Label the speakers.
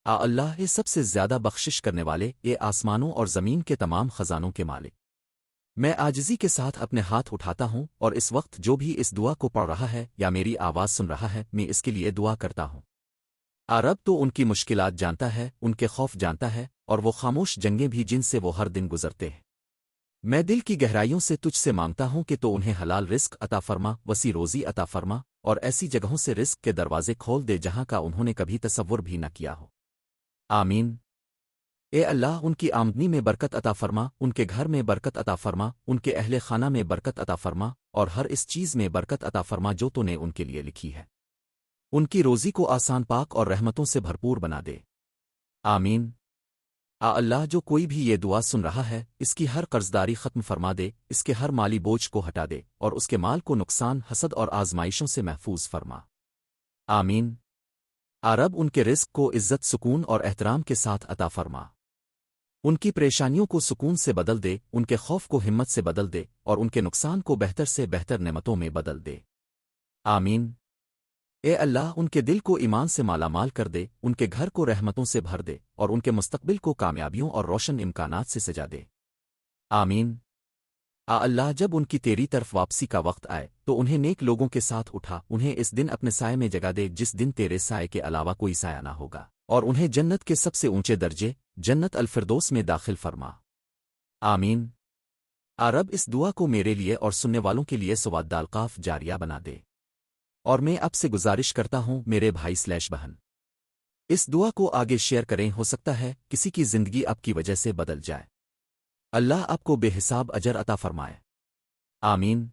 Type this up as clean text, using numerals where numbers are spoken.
Speaker 1: اللہ ہے سب سے زیادہ بخشش کرنے والے، یہ آسمانوں اور زمین کے تمام خزانوں کے مالک۔ میں عاجزی کے ساتھ اپنے ہاتھ اٹھاتا ہوں، اور اس وقت جو بھی اس دعا کو پڑھ رہا ہے یا میری آواز سن رہا ہے، میں اس کے لیے دعا کرتا ہوں۔ رب تو ان کی مشکلات جانتا ہے، ان کے خوف جانتا ہے، اور وہ خاموش جنگیں بھی جن سے وہ ہر دن گزرتے ہیں۔ میں دل کی گہرائیوں سے تجھ سے مانگتا ہوں کہ تو انہیں حلال رزق عطا فرما، وسیع روزی عطا فرما، اور ایسی جگہوں سے رزق کے دروازے کھول دے جہاں کا انہوں نے کبھی تصور بھی نہ کیا ہو۔ آمین۔ اے اللہ، ان کی آمدنی میں برکت عطا فرما، ان کے گھر میں برکت عطا فرما، ان کے اہل خانہ میں برکت عطا فرما، اور ہر اس چیز میں برکت عطا فرما جو تو نے ان کے لیے لکھی ہے۔ ان کی روزی کو آسان، پاک اور رحمتوں سے بھرپور بنا دے۔ آمین۔ اللہ، جو کوئی بھی یہ دعا سن رہا ہے، اس کی ہر قرضداری ختم فرما دے، اس کے ہر مالی بوجھ کو ہٹا دے، اور اس کے مال کو نقصان، حسد اور آزمائشوں سے محفوظ فرما۔ آمین۔ رب ان کے رزق کو عزت، سکون اور احترام کے ساتھ عطا فرما۔ ان کی پریشانیوں کو سکون سے بدل دے، ان کے خوف کو ہمت سے بدل دے، اور ان کے نقصان کو بہتر سے بہتر نعمتوں میں بدل دے۔ آمین۔ اے اللہ، ان کے دل کو ایمان سے مالا مال کر دے، ان کے گھر کو رحمتوں سے بھر دے، اور ان کے مستقبل کو کامیابیوں اور روشن امکانات سے سجا دے۔ آمین۔ اللہ، جب ان کی تیری طرف واپسی کا وقت آئے تو انہیں نیک لوگوں کے ساتھ اٹھا، انہیں اس دن اپنے سائے میں جگہ دے جس دن تیرے سائے کے علاوہ کوئی سایہ نہ ہوگا، اور انہیں جنت کے سب سے اونچے درجے، جنت الفردوس میں داخل فرما۔ آمین۔ رب اس دعا کو میرے لیے اور سننے والوں کے لیے سواد القاف جاریہ بنا دے۔ اور میں اب سے گزارش کرتا ہوں میرے بھائی/بہن، اس دعا کو آگے شیئر کریں، ہو سکتا ہے کسی کی زندگی آپ کی وجہ سے بدل جائے۔ اللہ آپ کو بے حساب اجر عطا فرمائے۔ آمین۔